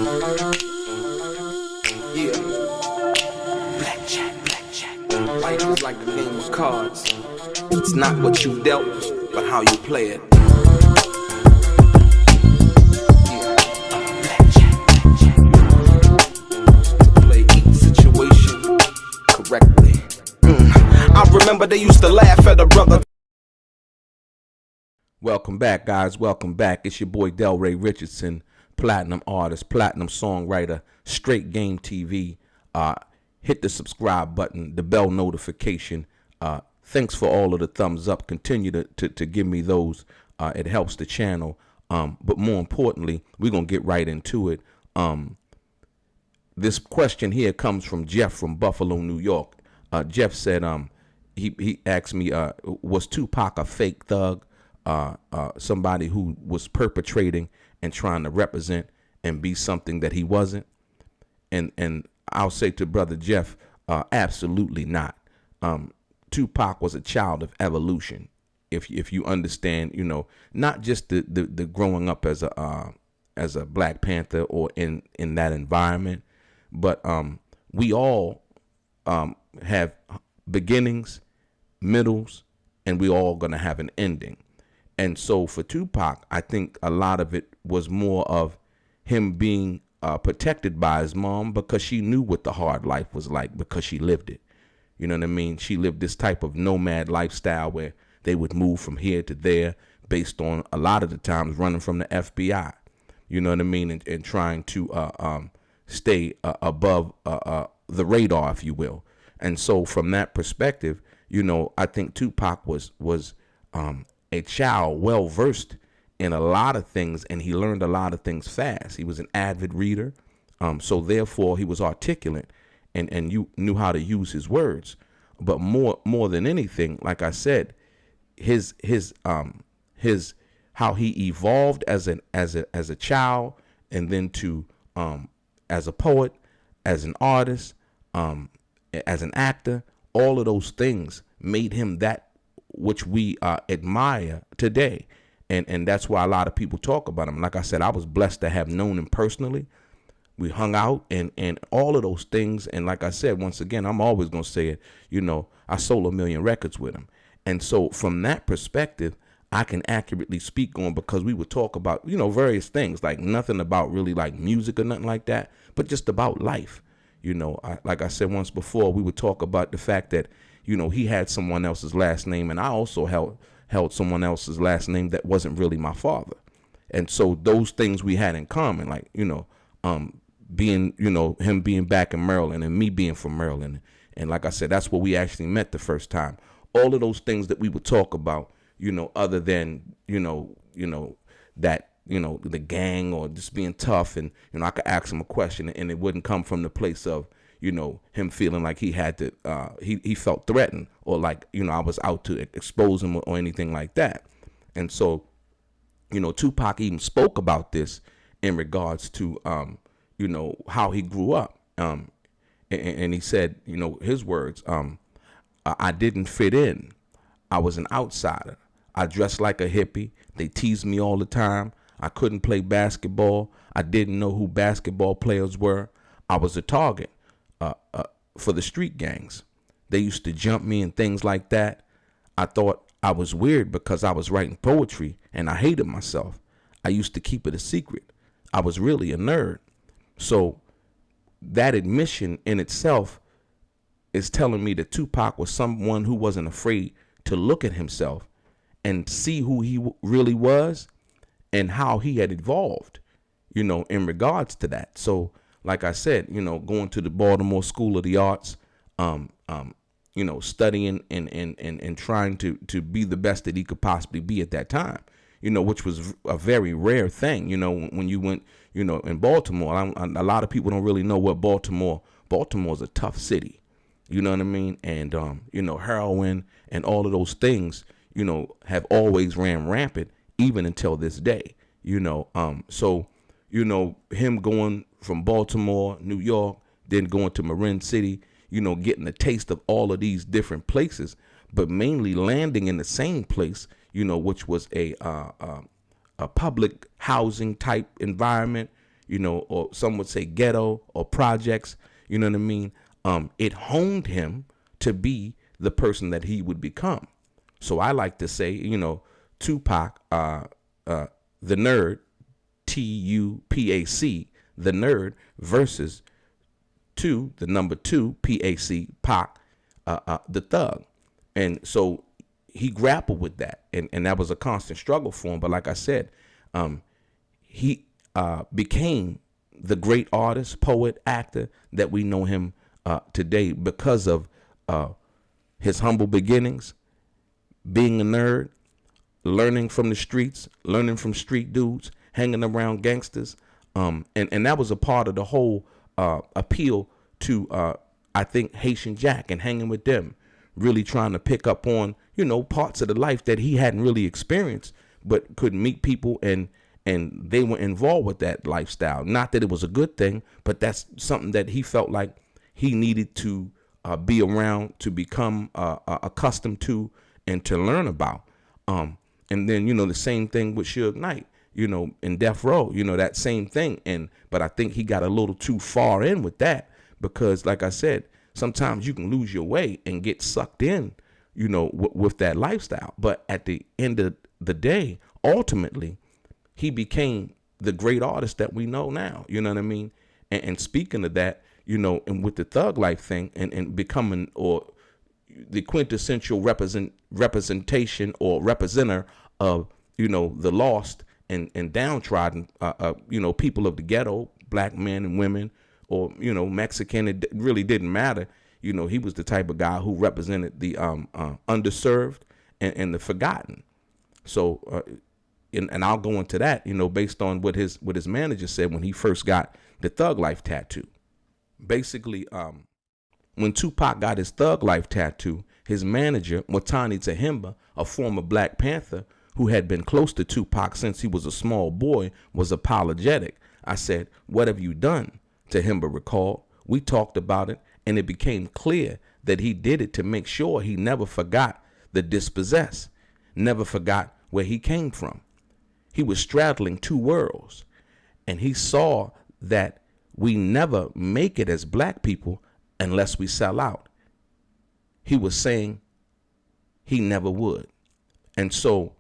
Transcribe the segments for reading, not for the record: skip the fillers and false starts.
Yeah. Blackjack. Life is like a game of cards. It's not what you dealt, but how you play it. Yeah. Blackjack. To play each situation correctly. I remember they used to laugh at a brother. Welcome back, guys. Welcome back. It's your boy Delray Richardson, platinum artist, platinum songwriter, StraightGameTV. Hit the subscribe button, the bell notification. Thanks for all of the thumbs up. Continue to give me those. It helps the channel. But more importantly, we're going to get right into it. This question here comes from Jeff from Buffalo, New York. Jeff said he asked me, was Tupac a fake thug? Somebody who was perpetrating and trying to represent and be something that he wasn't? And I'll say to Brother Jeff, absolutely not. Tupac was a child of evolution. If you understand, not just the growing up as a Black Panther or in that environment, but we all have beginnings, middles, and we all gonna have an ending. And so for Tupac, I think a lot of it was more of him being protected by his mom because she knew what the hard life was like because she lived it. You know what I mean? She lived this type of nomad lifestyle where they would move from here to there based on a lot of the times running from the FBI. You know what I mean? And trying to stay above the radar, if you will. And so from that perspective, I think Tupac was a child well versed in a lot of things, and he learned a lot of things fast. He was an avid reader, so therefore he was articulate and you knew how to use his words. But more than anything, like I said, his how he evolved as a child, and then to as a poet, as an artist, as an actor, all of those things made him that which we admire today. And that's why a lot of people talk about him. Like I said, I was blessed to have known him personally. We hung out and all of those things. And like I said, once again, I'm always going to say it, I sold 1 million records with him. And so from that perspective, I can accurately speak on, because we would talk about, various things, like nothing about really like music or nothing like that, but just about life. Like I said once before, we would talk about the fact that, he had someone else's last name, and I also held someone else's last name that wasn't really my father. And so those things we had in common, like, being, him being back in Maryland and me being from Maryland. And like I said, that's where we actually met the first time. All of those things that we would talk about, other than, that, the gang or just being tough. And, I could ask him a question and it wouldn't come from the place of, him feeling like he had to, he felt threatened, or like, I was out to expose him or anything like that. And so, Tupac even spoke about this in regards to, how he grew up. And he said, his words, I didn't fit in. I was an outsider. I dressed like a hippie. They teased me all the time. I couldn't play basketball. I didn't know who basketball players were. I was a target for the street gangs. They used to jump me and things like that. I thought I was weird because I was writing poetry and I hated myself. I used to keep it a secret. I was really a nerd. So that admission in itself is telling me that Tupac was someone who wasn't afraid to look at himself and see who he really was and how he had evolved, in regards to that. So like I said, going to the Baltimore School of the Arts, studying and trying to be the best that he could possibly be at that time, which was a very rare thing, when you went, in Baltimore. A lot of people don't really know what Baltimore's a tough city, you know what I mean? And, heroin and all of those things, have always ran rampant even until this day, so, him going from Baltimore, New York, then going to Marin City, getting a taste of all of these different places, but mainly landing in the same place, which was a public housing type environment, or some would say ghetto or projects, you know what I mean? It honed him to be the person that he would become. So I like to say, Tupac, the Nerd, Tupac, the Nerd, versus the number 2, Pac, the Thug. And so he grappled with that, and that was a constant struggle for him. But like I said, he became the great artist, poet, actor that we know him today because of his humble beginnings, being a nerd, learning from the streets, learning from street dudes, hanging around gangsters. And that was a part of the whole appeal to, I think, Haitian Jack and hanging with them, really trying to pick up on, parts of the life that he hadn't really experienced, but could meet people and they were involved with that lifestyle. Not that it was a good thing, but that's something that he felt like he needed to be around, to become accustomed to, and to learn about. And then, the same thing with Suge Knight, in Death Row, that same thing. But I think he got a little too far in with that because, like I said, sometimes you can lose your way and get sucked in, with that lifestyle. But at the end of the day, ultimately, he became the great artist that we know now. You know what I mean? And speaking of that, and with the thug life thing and becoming or the quintessential representation or representer of, the lost and downtrodden, people of the ghetto, black men and women, or, Mexican, it really didn't matter. He was the type of guy who represented the underserved and the forgotten. So, and I'll go into that, based on what his manager said when he first got the Thug Life tattoo. Basically, when Tupac got his Thug Life tattoo, his manager, Watani Tahimba, a former Black Panther who had been close to Tupac since he was a small boy, was apologetic. I said, "What have you done?" Tahimba recalled. "We talked about it, and it became clear that he did it to make sure he never forgot the dispossessed, never forgot where he came from. He was straddling two worlds, and he saw that we never make it as black people unless we sell out." He was saying he never would. And so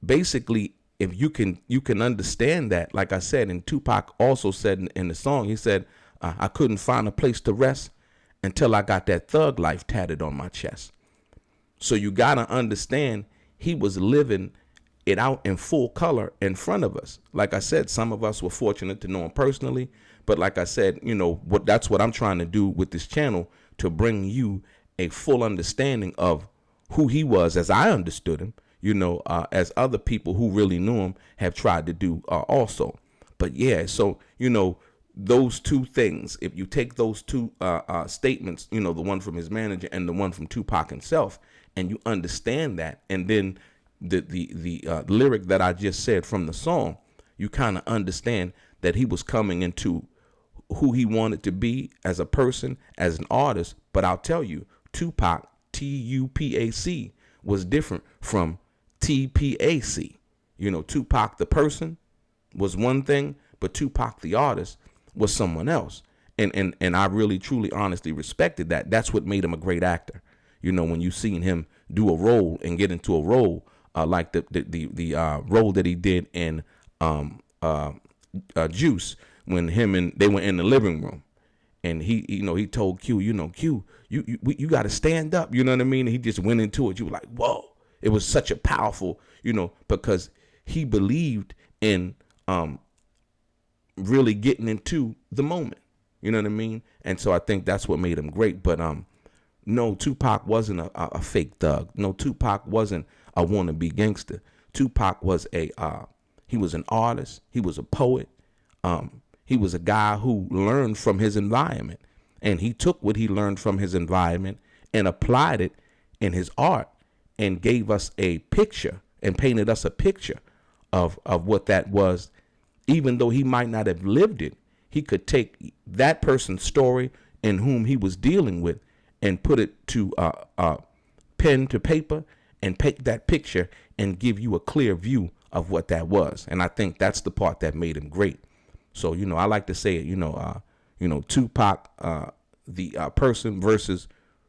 basically, if you can understand that, like I said, and Tupac also said in the song, he said, I couldn't find a place to rest until I got that thug life tatted on my chest. So you got to understand, he was living it out in full color in front of us. Like I said, some of us were fortunate to know him personally, but like I said, that's what I'm trying to do with this channel, to bring you a full understanding of who he was as I understood him, as other people who really knew him have tried to do also. But yeah, so, those two things, if you take those two statements, the one from his manager and the one from Tupac himself, and you understand that, and then the lyric that I just said from the song, you kind of understand that he was coming into who he wanted to be as a person, as an artist. But I'll tell you, Tupac, Tupac, was different from TPAC. Tupac the person was one thing, but Tupac the artist was someone else. And I really, truly, honestly respected that. That's what made him a great actor. When you seen him do a role and get into a role like the role that he did in Juice, when him and they were in the living room, and he told Q, Q, you got to stand up. You know what I mean? And he just went into it. You were like, whoa! It was such a powerful, because he believed in really getting into the moment. You know what I mean? And so I think that's what made him great. But no, Tupac wasn't a fake thug. No, Tupac wasn't a wannabe gangster. Tupac was he was an artist. He was a poet. He was a guy who learned from his environment, and he took what he learned from his environment and applied it in his art, and gave us a picture and painted us a picture of what that was. Even though he might not have lived it, he could take that person's story and whom he was dealing with and put it to pen to paper and paint that picture and give you a clear view of what that was. And I think that's the part that made him great. So, I like to say it, Tupac, the person versus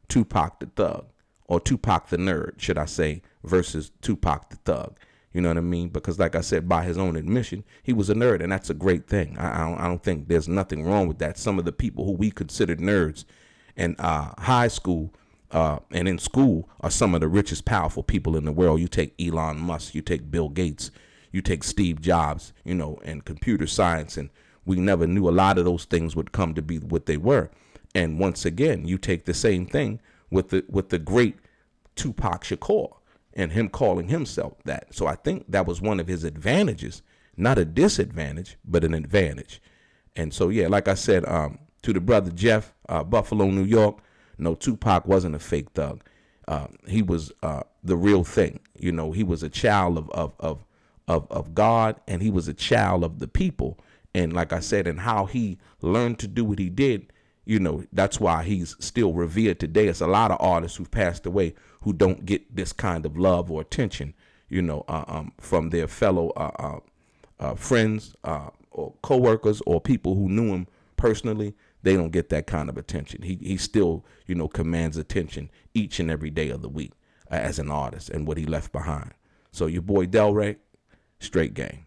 Tupac the Thug, or Tupac the Nerd, should I say, versus Tupac the Thug. You know what I mean? Because like I said, by his own admission, he was a nerd, and that's a great thing. I don't think there's nothing wrong with that. Some of the people who we considered nerds in high school and in school are some of the richest, powerful people in the world. You take Elon Musk, you take Bill Gates, you take Steve Jobs, and computer science, and we never knew a lot of those things would come to be what they were. And once again, you take the same thing with the great Tupac Shakur and him calling himself that. So I think that was one of his advantages, not a disadvantage, but an advantage. And so, yeah, like I said, to the brother Jeff, Buffalo, New York, no, Tupac wasn't a fake thug. He was the real thing. He was a child of God, and he was a child of the people. And like I said, and how he learned to do what he did, that's why he's still revered today. It's a lot of artists who've passed away who don't get this kind of love or attention, from their fellow friends or coworkers or people who knew him personally. They don't get that kind of attention. He still, commands attention each and every day of the week as an artist and what he left behind. So your boy Delray, Straight Game.